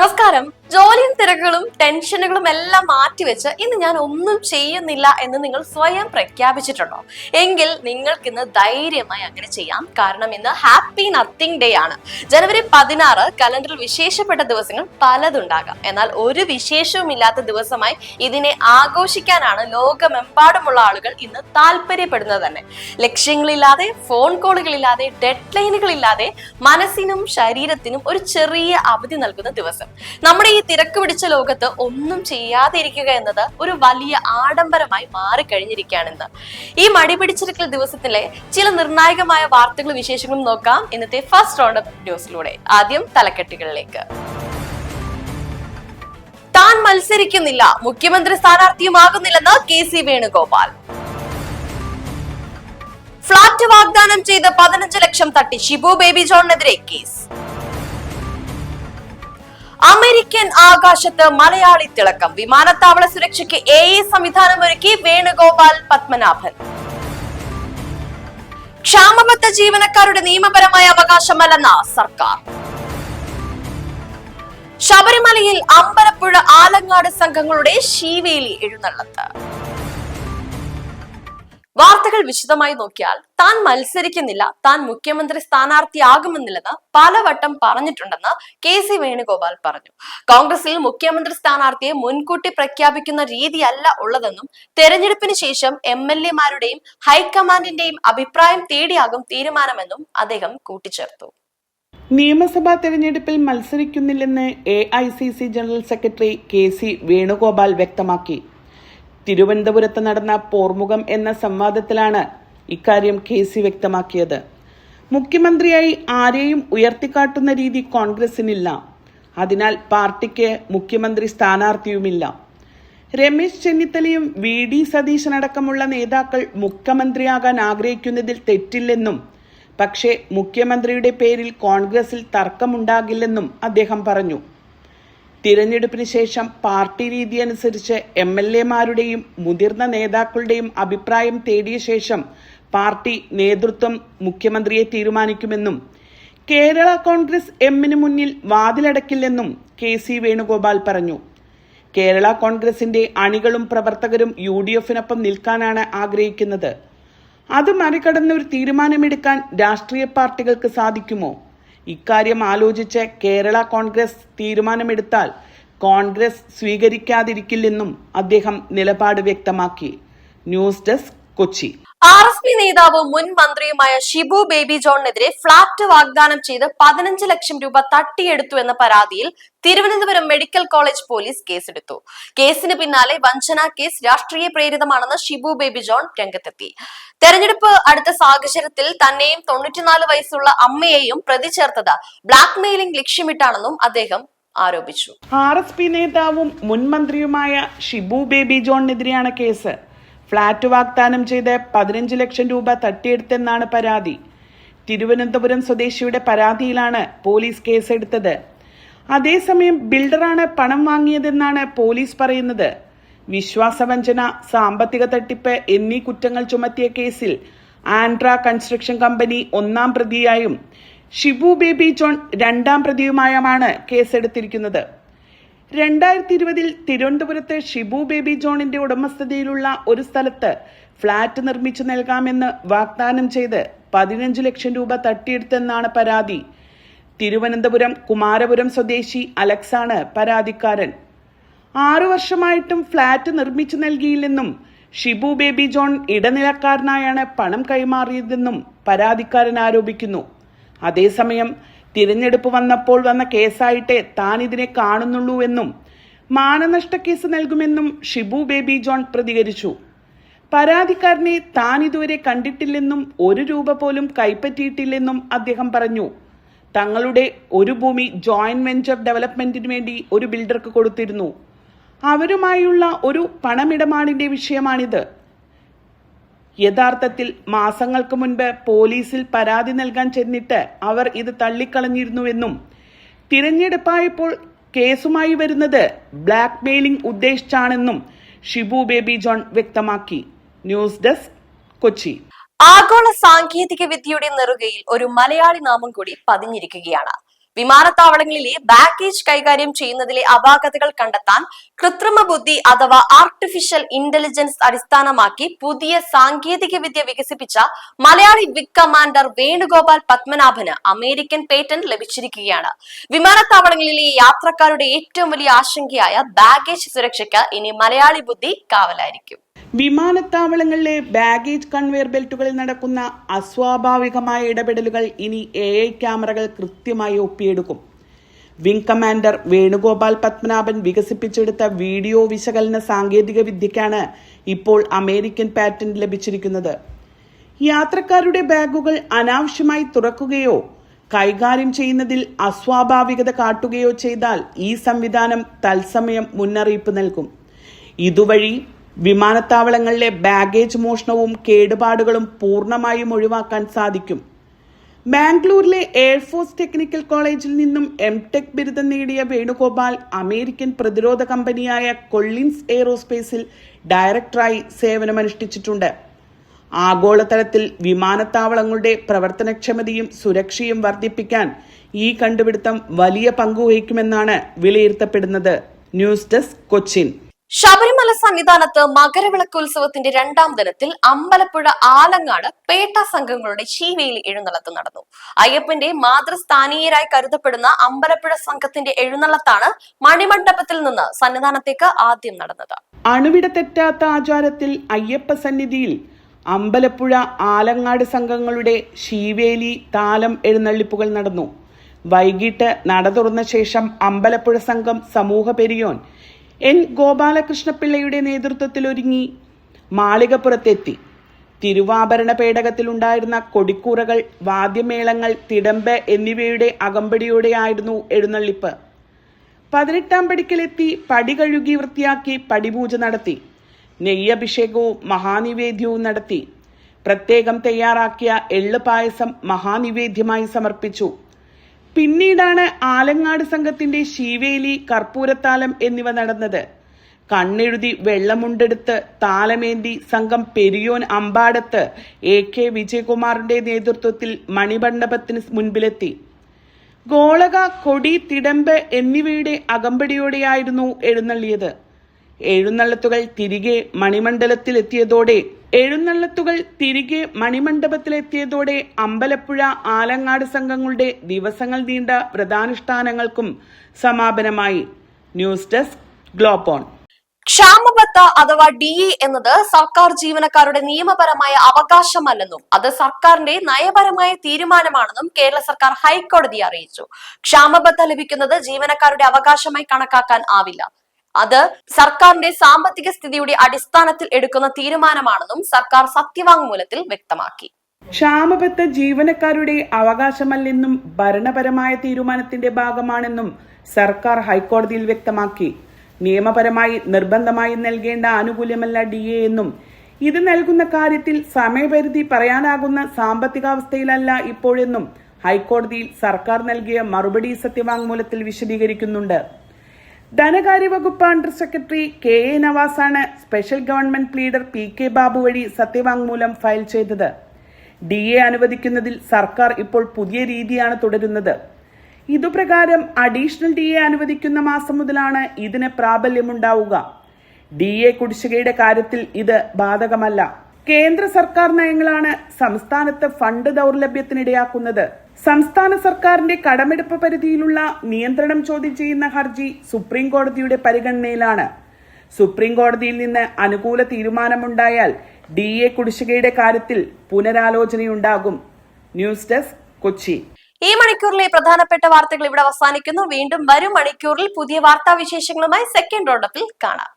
നമസ്കാരം. ജോലിയും തിരക്കുകളും ടെൻഷനുകളും എല്ലാം മാറ്റിവെച്ച് ഇന്ന് ഞാൻ ഒന്നും ചെയ്യുന്നില്ല എന്ന് നിങ്ങൾ സ്വയം പ്രഖ്യാപിച്ചിട്ടുണ്ടോ? എങ്കിൽ നിങ്ങൾക്ക് ഇന്ന് ധൈര്യമായി അങ്ങനെ ചെയ്യാം. കാരണം ഇന്ന് ഹാപ്പി നത്തിങ് ഡേ ആണ്. ജനുവരി 16 കലണ്ടറിൽ വിശേഷപ്പെട്ട ദിവസങ്ങൾ പലതുണ്ടാകാം. എന്നാൽ ഒരു വിശേഷവും ഇല്ലാത്ത ദിവസമായി ഇതിനെ ആഘോഷിക്കാനാണ് ലോകമെമ്പാടുമുള്ള ആളുകൾ ഇന്ന് താല്പര്യപ്പെടുന്നത് തന്നെ. ലക്ഷ്യങ്ങളില്ലാതെ, ഫോൺ കോളുകളില്ലാതെ, ഡെഡ് ലൈനുകളില്ലാതെ മനസ്സിനും ശരീരത്തിനും ഒരു ചെറിയ അവധി നൽകുന്ന ദിവസം. നമ്മുടെ ഈ തിരക്ക് പിടിച്ച ലോകത്ത് ഒന്നും ചെയ്യാതെ ഇരിക്കുക എന്നത് ഒരു വലിയ ആഡംബരമായി മാറിക്കഴിഞ്ഞിരിക്കുകയാണെന്ന്. ഈ മടി പിടിച്ചിരിക്കൽ ദിവസത്തിലെ ചില നിർണായകമായ വാർത്തകളും വിശേഷങ്ങളും നോക്കാം ഇന്നത്തെ ഫസ്റ്റ് റൗണ്ട് ഓഫ് ന്യൂസിലൂടെ. ആദ്യം തലക്കെട്ടുകളിലേക്ക്. താൻ മത്സരിക്കുന്നില്ല, മുഖ്യമന്ത്രി സ്ഥാനാർത്ഥിയുമാകുന്നില്ലെന്ന് കെ.സി. വേണുഗോപാൽ. ഫ്ളാറ്റ് വാഗ്ദാനം ചെയ്ത് 15 ലക്ഷം തട്ടി ഷിബു ബേബി ജോണിനെതിരെ കേസ്. അമേരിക്കൻ ആകാശത്ത് മലയാളി തിളക്കം, വിമാനത്താവള സുരക്ഷയ്ക്ക് AI സംവിധാനമൊരുക്കി വേണുഗോപാൽ പത്മനാഭൻ. ക്ഷാമബത്ത ജീവനക്കാരുടെ നിയമപരമായ അവകാശമല്ലെന്ന സർക്കാർ. ശബരിമലയിൽ അമ്പലപ്പുഴ ആലങ്ങാട് സംഘങ്ങളുടെ ശീവേലി എഴുന്നള്ളത്ത്. വാർത്തകൾ വിശദമായി നോക്കിയാൽ, താൻ മത്സരിക്കുന്നില്ല, താൻ മുഖ്യമന്ത്രി സ്ഥാനാർത്ഥിയാകുമെന്നില്ലെന്ന് പലവട്ടം പറഞ്ഞിട്ടുണ്ടെന്ന് കെ.സി. വേണുഗോപാൽ പറഞ്ഞു. കോൺഗ്രസിൽ മുഖ്യമന്ത്രി സ്ഥാനാർത്ഥിയെ മുൻകൂട്ടി പ്രഖ്യാപിക്കുന്ന രീതിയല്ല ഉള്ളതെന്നും തെരഞ്ഞെടുപ്പിന് ശേഷം MLA-മാരുടെയും ഹൈക്കമാൻഡിന്റെയും അഭിപ്രായം തേടിയാകും തീരുമാനമെന്നും അദ്ദേഹം കൂട്ടിച്ചേർത്തു. നിയമസഭാ തെരഞ്ഞെടുപ്പിൽ മത്സരിക്കുന്നില്ലെന്ന് AICC general secretary K C. Venugopal വ്യക്തമാക്കി. തിരുവനന്തപുരത്ത് നടന്ന പോർമുഖം എന്ന സംവാദത്തിലാണ് ഇക്കാര്യം കെ.സി. വ്യക്തമാക്കിയത്. മുഖ്യമന്ത്രിയായി ആരെയും ഉയർത്തിക്കാട്ടുന്ന രീതി കോൺഗ്രസിനില്ല. അതിനാൽ പാർട്ടിക്ക് മുഖ്യമന്ത്രി സ്ഥാനാർത്ഥിയുമില്ല. രമേശ് ചെന്നിത്തലയും VD സതീശനടക്കമുള്ള നേതാക്കൾ മുഖ്യമന്ത്രിയാകാൻ ആഗ്രഹിക്കുന്നതിൽ തെറ്റില്ലെന്നും പക്ഷേ മുഖ്യമന്ത്രിയുടെ പേരിൽ കോൺഗ്രസിൽ തർക്കമുണ്ടാകില്ലെന്നും അദ്ദേഹം പറഞ്ഞു. തിരഞ്ഞെടുപ്പിന് ശേഷം പാർട്ടി രീതി അനുസരിച്ച് MLA-മാരുടെയും മുതിർന്ന നേതാക്കളുടെയും അഭിപ്രായം തേടിയ ശേഷം പാർട്ടി നേതൃത്വം മുഖ്യമന്ത്രിയെ തീരുമാനിക്കുമെന്നും കേരള കോൺഗ്രസ് എമ്മിന് മുന്നിൽ വാതിലടക്കില്ലെന്നും കെ.സി. വേണുഗോപാൽ പറഞ്ഞു. കേരള കോൺഗ്രസിന്റെ അണികളും പ്രവർത്തകരും UDF-നൊപ്പം നിൽക്കാനാണ് ആഗ്രഹിക്കുന്നത്. അത് മറികടന്ന് ഒരു തീരുമാനമെടുക്കാൻ രാഷ്ട്രീയ പാർട്ടികൾക്ക് സാധിക്കുമോ? ഇക്കാര്യം ആലോചിച്ച് കേരള കോൺഗ്രസ് തീരുമാനമെടുത്താൽ കോൺഗ്രസ് സ്വീകരിക്കാതിരിക്കില്ലെന്നും അദ്ദേഹം നിലപാട് വ്യക്തമാക്കി. News desk, Kochi. RSP നേതാവും മുൻ മന്ത്രിയുമായ ഷിബു ബേബി ജോണിനെതിരെ ഫ്ളാറ്റ് വാഗ്ദാനം ചെയ്ത് 15 ലക്ഷം രൂപ തട്ടിയെടുത്തു എന്ന പരാതിയിൽ തിരുവനന്തപുരം മെഡിക്കൽ കോളേജ് പോലീസ് കേസെടുത്തു. കേസിന് പിന്നാലെ വഞ്ചനാ കേസ് രാഷ്ട്രീയ പ്രേരിതമാണെന്ന് ഷിബു ബേബി ജോൺ രംഗത്തെത്തി. തെരഞ്ഞെടുപ്പ് അടുത്ത സാഹചര്യത്തിൽ തന്നെയും 94 വയസ്സുള്ള അമ്മയെയും പ്രതി ചേർത്തത് ബ്ലാക്ക് മെയിലിംഗ് ലക്ഷ്യമിട്ടാണെന്നും അദ്ദേഹം ആരോപിച്ചു. RSP നേതാവും മുൻ മന്ത്രിയുമായ ഷിബു ബേബി ജോണിനെതിരെയാണ് കേസ്. ഫ്ളാറ്റ് വാഗ്ദാനം ചെയ്ത് 15 ലക്ഷം രൂപ തട്ടിയെടുത്തെന്നാണ് പരാതി. തിരുവനന്തപുരം സ്വദേശിയുടെ പരാതിയിലാണ് പോലീസ് കേസെടുത്തത്. അതേസമയം ബിൽഡറാണ് പണം വാങ്ങിയതെന്നാണ് പോലീസ് പറയുന്നത്. വിശ്വാസവഞ്ചന, സാമ്പത്തിക തട്ടിപ്പ് എന്നീ കുറ്റങ്ങൾ ചുമത്തിയ കേസിൽ ആൻഡ്ര കൺസ്ട്രക്ഷൻ കമ്പനി 1-ാം പ്രതിയായും ഷിബു ബേബി ജോൺ 2-ാം പ്രതിയുമായുമാണ് കേസെടുത്തിരിക്കുന്നത്. 2020-ൽ തിരുവനന്തപുരത്ത് ഷിബു ബേബി ജോണിന്റെ ഉടമസ്ഥതയിലുള്ള ഒരു സ്ഥലത്ത് ഫ്ളാറ്റ് നിർമ്മിച്ചു നൽകാമെന്ന് വാഗ്ദാനം ചെയ്ത് 15 ലക്ഷം രൂപ തട്ടിയെടുത്തെന്നാണ് പരാതി. തിരുവനന്തപുരം കുമാരപുരം സ്വദേശി അലക്സാണ് പരാതിക്കാരൻ. 6 വർഷമായിട്ടും ഫ്ളാറ്റ് നിർമ്മിച്ചു നൽകിയില്ലെന്നും ഷിബു ബേബി ജോൺ ഇടനിലക്കാരനായാണ് പണം കൈമാറിയതെന്നും പരാതിക്കാരൻ ആരോപിക്കുന്നു. അതേസമയം തിരഞ്ഞെടുപ്പ് വന്നപ്പോൾ വന്ന കേസായിട്ടേ താൻ ഇതിനെ കാണുന്നുള്ളൂ എന്നും മാനനഷ്ട കേസ് നൽകുമെന്നും ഷിബു ബേബി ജോൺ പ്രതികരിച്ചു. പരാതിക്കാരനെ താൻ ഇതുവരെ കണ്ടിട്ടില്ലെന്നും 1 രൂപ പോലും കൈപ്പറ്റിയിട്ടില്ലെന്നും അദ്ദേഹം പറഞ്ഞു. തങ്ങളുടെ ഒരു ഭൂമി ജോയിന്റ് വെഞ്ചർ ഡെവലപ്മെന്റിന് വേണ്ടി ഒരു ബിൽഡർക്ക് കൊടുത്തിരുന്നു. അവരുമായുള്ള ഒരു പണമിടപാടിന്റെ വിഷയമാണിത്. യഥാർത്ഥത്തിൽ മാസങ്ങൾക്ക് മുൻപ് പോലീസിൽ പരാതി നൽകാൻ ചെന്നിട്ട് അവർ ഇത് തള്ളിക്കളഞ്ഞിരുന്നുവെന്നും തിരഞ്ഞെടുപ്പായപ്പോൾ കേസുമായി വരുന്നത് ബ്ലാക്ക് മെയിലിംഗ് ഉദ്ദേശിച്ചാണെന്നും ഷിബു ബേബി ജോൺ വ്യക്തമാക്കി. News desk, Kochi. ആഗോള സാങ്കേതിക വിദ്യയുടെ നെറുകയിൽ ഒരു മലയാളി നാമം കൂടി പതിഞ്ഞിരിക്കുകയാണ്. വിമാനത്താവളങ്ങളിലെ ബാഗേജ് കൈകാര്യം ചെയ്യുന്നതിലെ അപാകതകൾ കണ്ടെത്താൻ കൃത്രിമ ബുദ്ധി അഥവാ ആർട്ടിഫിഷ്യൽ ഇന്റലിജൻസ് അടിസ്ഥാനമാക്കി പുതിയ സാങ്കേതിക വിദ്യ വികസിപ്പിച്ച മലയാളി വിഗ് കമാൻഡർ വേണുഗോപാൽ പത്മനാഭന് അമേരിക്കൻ പേറ്റന്റ് ലഭിച്ചിരിക്കുകയാണ്. വിമാനത്താവളങ്ങളിലെ യാത്രക്കാരുടെ ഏറ്റവും വലിയ ആശങ്കയായ ബാഗേജ് സുരക്ഷയ്ക്ക് ഇനി മലയാളി ബുദ്ധി കാവലായിരിക്കും. വിമാനത്താവളങ്ങളിലെ ബാഗേജ് കൺവെയർ ബെൽറ്റുകളിൽ നടക്കുന്ന അസ്വാഭാവികമായ ഇടപെടലുകൾ ഇനി AI ക്യാമറകൾ കൃത്യമായി ഒപ്പിയെടുക്കും. വിംഗ് കമാൻഡർ വേണുഗോപാൽ പത്മനാഭൻ വികസിപ്പിച്ചെടുത്ത വീഡിയോ വിശകലന സാങ്കേതിക വിദ്യയ്ക്കാണ് ഇപ്പോൾ അമേരിക്കൻ പാറ്റന്റ് ലഭിച്ചിരിക്കുന്നത്. യാത്രക്കാരുടെ ബാഗുകൾ അനാവശ്യമായി തുറക്കുകയോ കൈകാര്യം ചെയ്യുന്നതിൽ അസ്വാഭാവികത കാട്ടുകയോ ചെയ്താൽ ഈ സംവിധാനം തത്സമയം മുന്നറിയിപ്പ് നൽകും. ഇതുവഴി വിമാനത്താവളങ്ങളിലെ ബാഗേജ് മോഷണവും കേടുപാടുകളും പൂർണ്ണമായും ഒഴിവാക്കാൻ സാധിക്കും. ബാംഗ്ലൂരിലെ എയർഫോഴ്സ് ടെക്നിക്കൽ കോളേജിൽ നിന്നും MTech ബിരുദം നേടിയ വേണുഗോപാൽ അമേരിക്കൻ പ്രതിരോധ കമ്പനിയായ കൊള്ളിൻസ് എയ്റോസ്പേസിൽ ഡയറക്ടറായി സേവനമനുഷ്ഠിച്ചിട്ടുണ്ട്. ആഗോളതലത്തിൽ വിമാനത്താവളങ്ങളുടെ പ്രവർത്തനക്ഷമതയും സുരക്ഷയും വർദ്ധിപ്പിക്കാൻ ഈ കണ്ടുപിടുത്തം വലിയ പങ്കുവഹിക്കുമെന്നാണ് വിലയിരുത്തപ്പെടുന്നത്. News desk, Cochin. ശബരിമല സന്നിധാനത്ത് മകരവിളക്കോത്സവത്തിന്റെ 2ാം ദിനത്തിൽ അമ്പലപ്പുഴ ആലങ്ങാട് പേട്ട സംഘങ്ങളുടെ ശീവേലി എഴുന്നള്ളത്ത് നടന്നു. അയ്യപ്പന്റെ മാതൃസ്ഥാനീയരായി കരുതപ്പെടുന്ന അമ്പലപ്പുഴ സംഘത്തിന്റെ എഴുന്നള്ളത്താണ് മണിമണ്ഡപത്തിൽ നിന്ന് സന്നിധാനത്തേക്ക് ആദ്യം നടന്നത്. അണുവിട തെറ്റാത്ത ആചാരത്തിൽ അയ്യപ്പ സന്നിധിയിൽ അമ്പലപ്പുഴ ആലങ്ങാട് സംഘങ്ങളുടെ ശീവേലി താലം എഴുന്നള്ളിപ്പുകൾ നടന്നു. വൈകിട്ട് നട തുറന്ന ശേഷം അമ്പലപ്പുഴ സംഘം സമൂഹ പെരിയോൻ N. ഗോപാലകൃഷ്ണപിള്ളയുടെ നേതൃത്വത്തിലൊരുങ്ങി മാളികപ്പുറത്തെത്തി. തിരുവാഭരണ പേടകത്തിലുണ്ടായിരുന്ന കൊടിക്കൂറകൾ, വാദ്യമേളങ്ങൾ, തിടമ്പ് എന്നിവയുടെ അകമ്പടിയോടെയായിരുന്നു എഴുന്നള്ളിപ്പ്. 18ാം പടിക്കലെത്തി പടി കഴുകി വൃത്തിയാക്കി പടിപൂജ നടത്തി. നെയ്യഭിഷേകവും മഹാനിവേദ്യവും നടത്തി. പ്രത്യേകം തയ്യാറാക്കിയ എള്ള് പായസം മഹാനിവേദ്യമായി സമർപ്പിച്ചു. പിന്നീടാണ് ആലങ്ങാട് സംഘത്തിന്റെ ശീവേലി, കർപ്പൂരത്താലം എന്നിവ നടന്നത്. കണ്ണെഴുതി വെള്ളമുണ്ടെടുത്ത് താലമേന്തി സംഘം പെരിയോൻ അമ്പാടത്ത് AK വിജയകുമാറിന്റെ നേതൃത്വത്തിൽ മണിമണ്ഡപത്തിന് മുൻപിലെത്തി. ഗോളക, കൊടി, തിടമ്പ് എന്നിവയുടെ അകമ്പടിയോടെയായിരുന്നു എഴുന്നള്ളിയത്. എഴുന്നള്ളത്തുകൾ തിരികെ മണിമണ്ഡപത്തിലെത്തിയതോടെ അമ്പലപ്പുഴ ആലങ്ങാട് സംഘങ്ങളുടെ ദിവസങ്ങൾ നീണ്ട വ്രതാനുഷ്ഠാനങ്ങൾക്കും സമാപനമായി. News desk, ഗ്ലോബോൺ. ക്ഷാമബത്ത അഥവാ DA എന്നത് സർക്കാർ ജീവനക്കാരുടെ നിയമപരമായ അവകാശമല്ലെന്നും അത് സർക്കാരിന്റെ നയപരമായ തീരുമാനമാണെന്നും കേരള സർക്കാർ ഹൈക്കോടതിയെ അറിയിച്ചു. ക്ഷാമബത്ത ലഭിക്കുന്നത് ജീവനക്കാരുടെ അവകാശമായി കണക്കാക്കാൻ ആവില്ല. അത് സർക്കാരിന്റെ സാമ്പത്തിക സ്ഥിതിയുടെ അടിസ്ഥാനത്തിൽ എടുക്കുന്ന തീരുമാനമാണെന്നും സർക്കാർ സത്യവാങ്മൂലത്തിൽ വ്യക്തമാക്കി. ക്ഷാമബത്ത ജീവനക്കാരുടെ അവകാശമല്ലെന്നും ഭരണപരമായ തീരുമാനത്തിന്റെ ഭാഗമാണെന്നും സർക്കാർ ഹൈക്കോടതിയിൽ വ്യക്തമാക്കി. നിയമപരമായി നിർബന്ധമായി നൽകേണ്ട ആനുകൂല്യമല്ല DA എന്നും ഇത് നൽകുന്ന കാര്യത്തിൽ സമയപരിധി പറയാനാകുന്ന സാമ്പത്തികാവസ്ഥയിലല്ല ഇപ്പോഴെന്നും ഹൈക്കോടതിയിൽ സർക്കാർ നൽകിയ മറുപടി സത്യവാങ്മൂലത്തിൽ വിശദീകരിക്കുന്നുണ്ട്. ധനകാര്യ വകുപ്പ് അണ്ടർ സെക്രട്ടറി KA നവാസാണ് special government pleader PK Babu വഴി സത്യവാങ്മൂലം ഫയൽ ചെയ്തത്. DA അനുവദിക്കുന്നതിൽ സർക്കാർ ഇപ്പോൾ പുതിയ രീതിയാണ് തുടരുന്നത്. ഇതുപ്രകാരം അഡീഷണൽ DA അനുവദിക്കുന്ന മാസം മുതലാണ് ഇതിന് പ്രാബല്യമുണ്ടാവുക. DA കുടിശ്ശികയുടെ കാര്യത്തിൽ ഇത് ബാധകമല്ല. കേന്ദ്ര സർക്കാർ നയങ്ങളാണ് സംസ്ഥാനത്ത് ഫണ്ട് ദൗർലഭ്യത്തിനിടയാക്കുന്നത്. സംസ്ഥാന സർക്കാരിന്റെ കടമെടുപ്പ് പരിധിയിലുള്ള നിയന്ത്രണം ചോദ്യം ചെയ്യുന്ന ഹർജി സുപ്രീം കോടതിയുടെ പരിഗണനയിലാണ്. സുപ്രീം കോടതിയിൽ നിന്ന് അനുകൂല തീരുമാനമുണ്ടായാൽ DA കുടിശ്ശികയുടെ കാര്യത്തിൽ പുനരാലോചനയുണ്ടാകും. News desk, Kochi. ഈ മണിക്കൂറിലെ പ്രധാനപ്പെട്ട വാർത്തകൾ ഇവിടെ അവസാനിക്കുന്നു. വീണ്ടും വരും മണിക്കൂറിൽ പുതിയ വാർത്താവിശേഷങ്ങളുമായി സെക്കൻഡ് റൗണ്ടപ്പിൽ കാണാം.